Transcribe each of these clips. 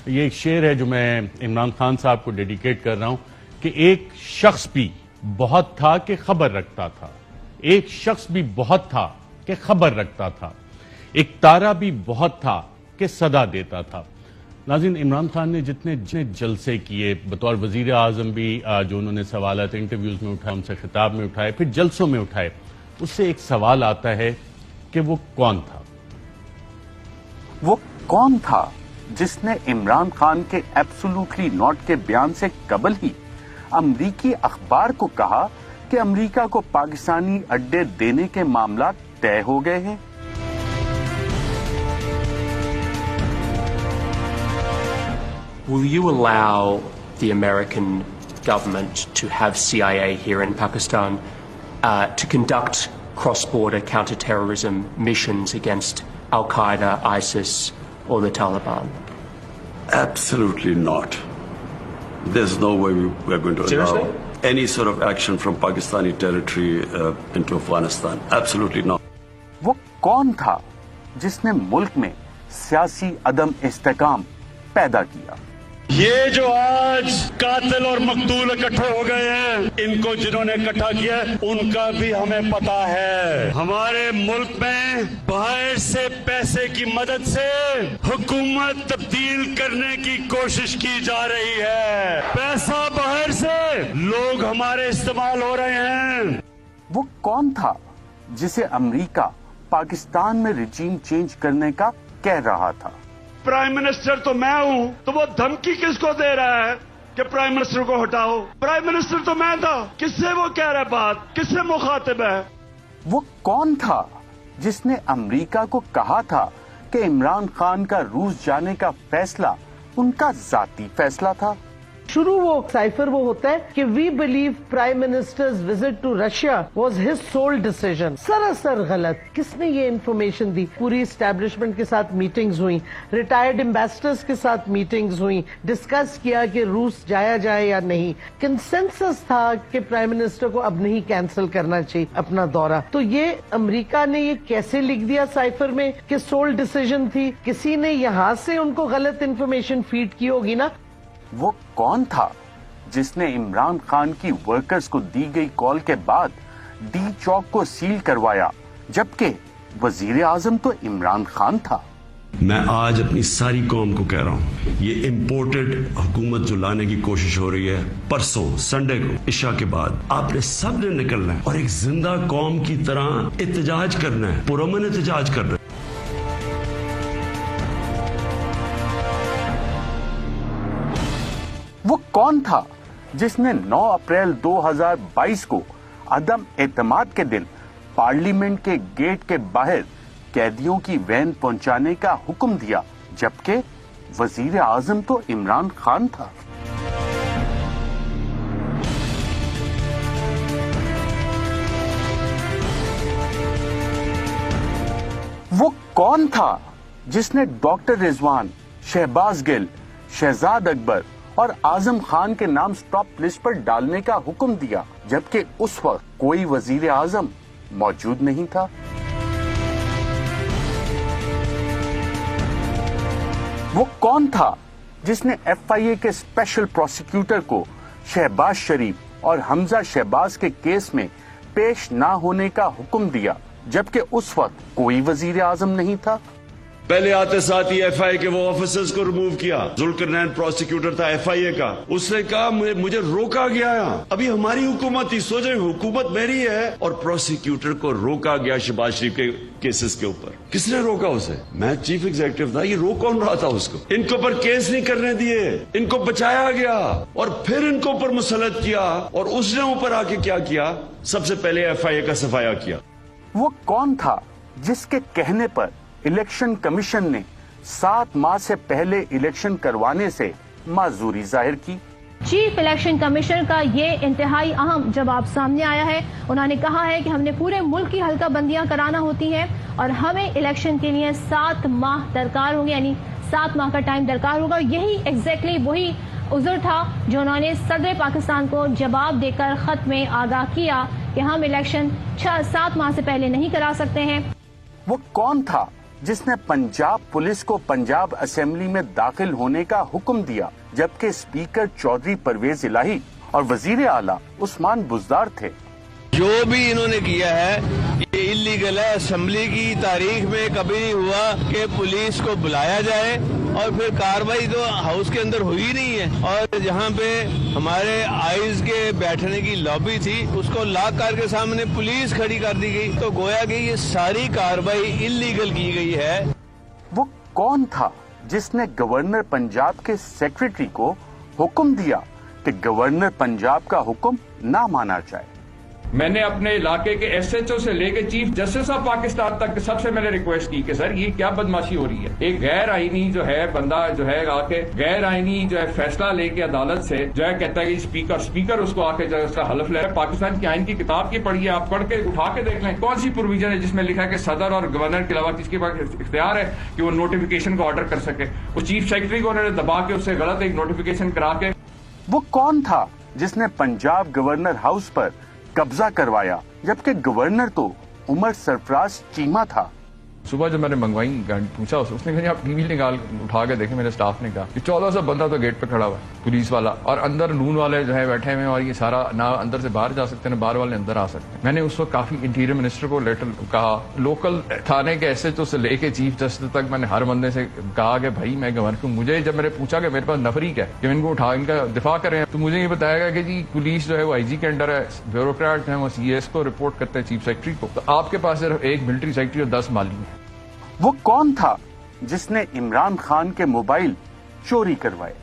یہ ایک شعر ہے جو میں عمران خان صاحب کو ڈیڈیکیٹ کر رہا ہوں کہ ایک شخص بھی بہت تھا کہ خبر رکھتا تھا، ایک شخص بھی بہت تھا کہ خبر رکھتا تھا، ایک تارا بھی بہت تھا کہ صدا دیتا تھا۔ ناظرین، عمران خان نے جتنے جلسے کیے بطور وزیر اعظم بھی، جو انہوں نے سوالات انٹرویوز میں اٹھائے، ان سے خطاب میں اٹھائے، پھر جلسوں میں اٹھائے، اس سے ایک سوال آتا ہے کہ وہ کون تھا؟ وہ کون تھا جس نے عمران خان کے ایبسولوٹلی ناٹ کے بیان سے قبل ہی امریکی اخبار کو کہا کہ امریکہ کو پاکستانی اڈے دینے کے معاملات طے ہو گئے ہیں؟ Will you allow the American government to have CIA here in Pakistan to conduct cross-border counter-terrorism missions against Al-Qaeda, ISIS, or the Taliban? Absolutely not. There's no way we're going to allow any sort of action from Pakistani territory into Afghanistan. Absolutely not. وہ کون تھا جس نے ملک میں سیاسی عدم استحکام پیدا کیا؟ یہ جو آج قاتل اور مقتول اکٹھے ہو گئے ہیں، ان کو جنہوں نے اکٹھا کیا ان کا بھی ہمیں پتا ہے۔ ہمارے ملک میں باہر سے پیسے کی مدد سے حکومت تبدیل کرنے کی کوشش کی جا رہی ہے، پیسہ باہر سے، لوگ ہمارے استعمال ہو رہے ہیں۔ وہ کون تھا جسے امریکہ پاکستان میں رجیم چینج کرنے کا کہہ رہا تھا؟ پرائم منسٹر تو میں ہوں، تو وہ دھمکی کس کو دے رہا ہے کہ پرائم منسٹر کو ہٹاؤ؟ پرائم منسٹر تو میں تھا، کس سے وہ کہہ رہا ہے بات، کس سے مخاطب ہے؟ وہ کون تھا جس نے امریکہ کو کہا تھا کہ عمران خان کا روس جانے کا فیصلہ ان کا ذاتی فیصلہ تھا؟ شروع وہ سائفر وہ ہوتا ہے کہ we believe prime ministers visit to Russia was his sole decision. سراسر غلط۔ کس نے یہ انفارمیشن دی؟ پوری اسٹیبلشمنٹ کے ساتھ میٹنگز ہوئی، ریٹائرڈ ایمبیسڈرز کے ساتھ میٹنگز ہوئی، ڈسکس کیا کہ روس جایا جائے یا نہیں۔ کنسنسس تھا کہ پرائم منسٹر کو اب نہیں کینسل کرنا چاہیے اپنا دورہ۔ تو یہ امریکہ نے یہ کیسے لکھ دیا سائفر میں کہ سول ڈیسیژن تھی؟ کسی نے یہاں سے ان کو غلط انفارمیشن فیڈ کی ہوگی نا۔ وہ کون تھا جس نے عمران خان کی ورکرز کو دی گئی کال کے بعد ڈی چوک کو سیل کروایا، جبکہ وزیر اعظم تو عمران خان تھا؟ میں آج اپنی ساری قوم کو کہہ رہا ہوں، یہ امپورٹڈ حکومت جو لانے کی کوشش ہو رہی ہے، پرسوں سنڈے کو عشاء کے بعد آپ نے سب نے نکلنا ہے اور ایک زندہ قوم کی طرح احتجاج کرنا ہے، پرامن احتجاج کرنا ہے۔ وہ کون تھا جس نے 9 اپریل 2022 کو عدم اعتماد کے دن پارلیمنٹ کے گیٹ کے باہر قیدیوں کی وین پہنچانے کا حکم دیا، جبکہ وزیر اعظم تو عمران خان تھا؟ وہ کون تھا جس نے ڈاکٹر رضوان، شہباز گل، شہزاد اکبر اور اعظم خان کے نام سٹاپ لسٹ پر ڈالنے کا حکم دیا، جبکہ اس وقت کوئی وزیر اعظم موجود نہیں تھا؟ وہ کون تھا جس نے ایف آئی اے کے اسپیشل پروسیکیوٹر کو شہباز شریف اور حمزہ شہباز کے کیس میں پیش نہ ہونے کا حکم دیا، جبکہ اس وقت کوئی وزیر اعظم نہیں تھا؟ پہلے آتے ساتھ ہی ایف آئی اے کے وہ آفیسرز کو ریموو کیا۔ ذوالقرنین پروسیکیوٹر تھا ایف آئی اے کا، اس نے کہا مجھے روکا گیا ہے۔ ابھی ہماری حکومت تھی، سوچیں حکومت میری ہے اور پروسیکیوٹر کو روکا گیا شہباز شریف کے کیسز کے اوپر۔ کس نے روکا اسے؟ میں چیف ایگزیکٹو تھا، یہ روک کون رہا تھا اس کو؟ ان کے اوپر کیس نہیں کرنے دیے، ان کو بچایا گیا اور پھر ان کو اوپر مسلط کیا، اور اس نے اوپر آ کے کیا کیا؟ سب سے پہلے ایف آئی اے کا صفایا کیا۔ وہ کون تھا جس کے کہنے پر الیکشن کمیشن نے 7 ماہ سے پہلے الیکشن کروانے سے معذوری ظاہر کی؟ چیف الیکشن کمیشن کا یہ انتہائی اہم جواب سامنے آیا ہے۔ انہوں نے کہا ہے کہ ہم نے پورے ملک کی حلقہ بندیاں کرانا ہوتی ہیں اور ہمیں الیکشن کے لیے 7 ماہ درکار ہوں گے، یعنی 7 ماہ کا ٹائم درکار ہوگا۔ یہی ایگزیکٹلی وہی عذر تھا جو انہوں نے صدر پاکستان کو جواب دے کر خط میں آگاہ کیا کہ ہم الیکشن 7 ماہ سے پہلے نہیں کرا سکتے ہیں۔ وہ کون تھا जिस ने पंजाब पुलिस को पंजाब असेंबली में दाखिल होने का हुक्म दिया, जबकि स्पीकर चौधरी परवेज इलाही और वजीर आला उस्मान बुज़दार थे। जो भी इन्होंने किया है ये इलीगल है। असेंबली की तारीख में कभी नहीं हुआ कि पुलिस को बुलाया जाए और फिर कार्रवाई तो हाउस के अंदर हुई नहीं है। और जहाँ पे हमारे आइज के बैठने की लॉबी थी उसको लॉक करके सामने पुलिस खड़ी कर दी गई, तो गोया कि ये सारी कार्रवाई इलीगल की गई है। वो कौन था जिसने गवर्नर पंजाब के सेक्रेटरी को हुक्म दिया कि गवर्नर पंजाब का हुक्म ना माना जाए? मैंने अपने इलाके के एसएचओ से लेके चीफ जस्टिस ऑफ पाकिस्तान तक सबसे मैंने रिक्वेस्ट की कि सर ये क्या बदमाशी हो रही है। एक गैर आईनी जो है बंदा जो है आके गैर आईनी जो है फैसला लेके अदालत से जो है कहता है कि स्पीकर उसको आके जो है उसका हलफ ले रहा है। पाकिस्तान की आइन की किताब की पढ़ी है, आप पढ़ के उठा के देख लें कौन सी प्रोविजन है जिसमें लिखा है कि सदर और गवर्नर के अलावा किसके पास इख्तियार है कि वो नोटिफिकेशन को ऑर्डर कर सके। वो चीफ सेक्रेटरी को उन्होंने दबा के उससे गलत एक नोटिफिकेशन करा के। वो कौन था जिसने पंजाब गवर्नर हाउस पर कब्जा करवाया, जबकि गवर्नर तो उमर सरफराज चीमा था? सुबह जब मैंने मंगवाई पूछा उसने कहा आप टीवी निकाल उठा के देखे। मेरे स्टाफ ने कहा कि 1400 बंदा तो गेट पे खड़ा हुआ है पुलिस वाला, और अंदर नून वाले जो है बैठे हुए हैं, और ये सारा ना अंदर से बाहर जा सकते ना बाहर वाले अंदर आ सकते हैं। मैंने उस वक्त काफी इंटीरियर मिनिस्टर को लेटर कहा, लोकल थाने के एसएचओ से लेके चीफ जस्टिस तक मैंने हर बंदे से कहा कि भाई मैं गवर्नर हूँ। मुझे जब मैंने पूछा कि मेरे पास नफरीक है कि इनको उठा इनका दिफा करें, तो मुझे ये बताया गया कि जी पुलिस जो है वो आईजी के अंडर है, ब्यूरोक्रेट जो है वो सीएस को रिपोर्ट करते हैं चीफ सेक्रेटरी को, तो आपके पास सिर्फ एक मिलिट्री सेक्रेटरी और 10 माली है। वो कौन था जिसने इमरान खान के मोबाइल चोरी करवाए?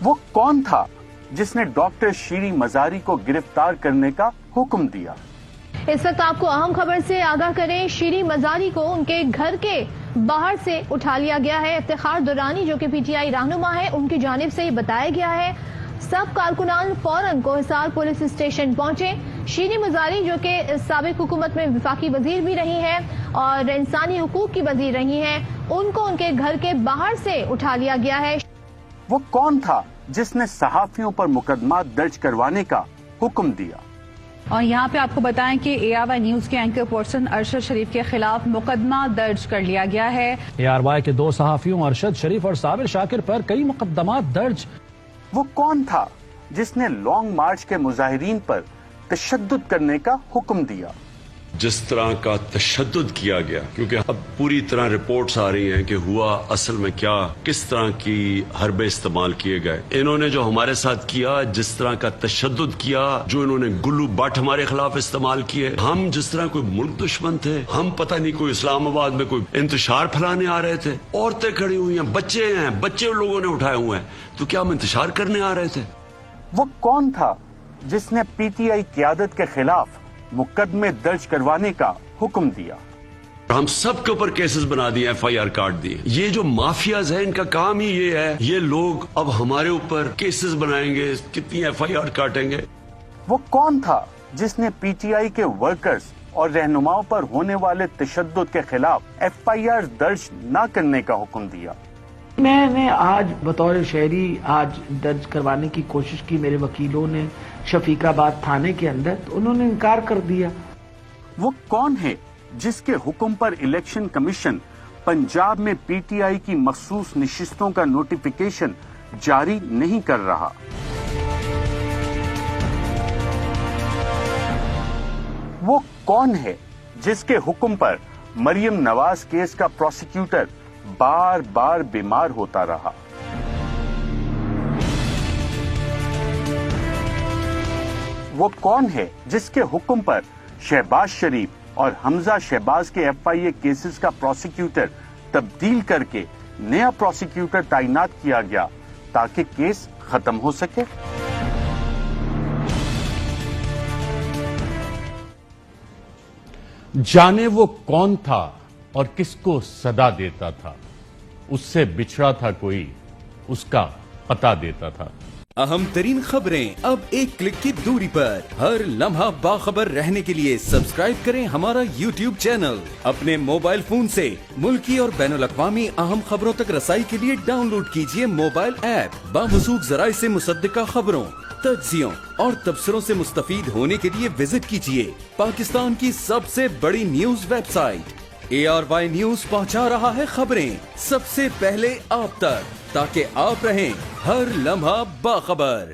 वो कौन था जिसने डॉक्टर शीरी मजारी को गिरफ्तार करने का हुक्म दिया? इस वक्त आपको अहम खबर से आगाह करें, शीरी मजारी को उनके घर के बाहर से उठा लिया गया है। इफ्तिखार दुरानी जो कि पीटीआई रहनुमा है, उनकी जानिब से ये बताया गया है। सब कारकुनान फौरन को हिसार पुलिस स्टेशन पहुंचे। शीरी मजारी जो कि साबिक हुकूमत में विफाकी वजीर भी रही है और इंसानी हुकूक की वजीर रही हैं, उनको उनके घर के बाहर से उठा लिया गया है। वो कौन था जिसने सहाफियों पर मुकदमा दर्ज करवाने का हुक्म दिया? और यहाँ पे आपको बताएं कि ARY न्यूज के एंकर पर्सन अरशद शरीफ के खिलाफ मुकदमा दर्ज कर लिया गया है। ARY के 2 सहाफियों अरशद शरीफ और साबिर शाकिर पर कई मुकदमा दर्ज। वो कौन था जिसने लॉन्ग मार्च के मुजाहिरीन पर तशद्दुद करने का हुक्म दिया? जिस तरह का तशद्दुद किया गया, क्योंकि अब पूरी तरह रिपोर्ट्स आ रही हैं कि हुआ असल में क्या, किस तरह की हरबे इस्तेमाल किए गए। इन्होंने जो हमारे साथ किया, जिस तरह का तशद्दुद किया, जो इन्होंने गुल्लू बट हमारे खिलाफ इस्तेमाल किए, हम जिस तरह कोई मुल्क दुश्मन थे, हम पता नहीं कोई इस्लामाबाद में कोई इंतशार फैलाने आ रहे थे। औरतें खड़ी हुई हैं, बच्चे लोगों ने उठाए हुए हैं, तो क्या हम इंतशार करने आ रहे थे? वो कौन था जिसने पीटीआई क़यादत के खिलाफ मुकदमे दर्ज करवाने का हुक्म दिया? हम सब के ऊपर केसेस बना दिए, FIR काट दिए। ये जो माफियाज है इनका काम ही ये है, ये लोग अब हमारे ऊपर केसेस बनाएंगे, कितनी FIR काटेंगे। वो कौन था जिसने पीटीआई के वर्कर्स और रहनुमाओं पर होने वाले तशद्दुद के खिलाफ FIR दर्ज न करने का हुक्म दिया? मैंने आज बतौर शहरी आज दर्ज करवाने की कोशिश की, मेरे वकीलों ने शफीकाबाद थाने के अंदर, तो उन्होंने इनकार कर दिया। वो कौन है जिसके हुक्म पर इलेक्शन कमीशन पंजाब में पीटीआई की मखसूस नशिस्तों का नोटिफिकेशन जारी नहीं कर रहा? वो कौन है जिसके हुक्म पर मरियम नवाज केस का प्रोसिक्यूटर बार बार बीमार होता रहा? वो कौन है जिसके हुक्म पर शहबाज शरीफ और हमजा शहबाज के FIA केसेस का प्रोसिक्यूटर तब्दील करके नया प्रोसिक्यूटर तैनात किया गया ताकि केस खत्म हो सके? जाने वो कौन था और किसको सदा देता था, उससे बिछड़ा था कोई, उसका पता देता था। अहम तरीन खबरें अब एक क्लिक की दूरी पर, हर लम्हा बाखबर रहने के लिए सब्सक्राइब करें हमारा YouTube चैनल। अपने मोबाइल फोन से मुल्की और बैनुल-अक़वामी अहम खबरों तक रसाई के लिए डाउनलोड कीजिए मोबाइल ऐप। बावसूख ज़राए से मुसद्दिका खबरों, तज्ज़ियों और तबसरों से मुस्तफीद होने के लिए विजिट कीजिए पाकिस्तान की सबसे बड़ी न्यूज वेबसाइट। ARY न्यूज पहुंचा रहा है खबरें सबसे पहले आप तक, ताकि आप रहें हर लम्हा बाखबर।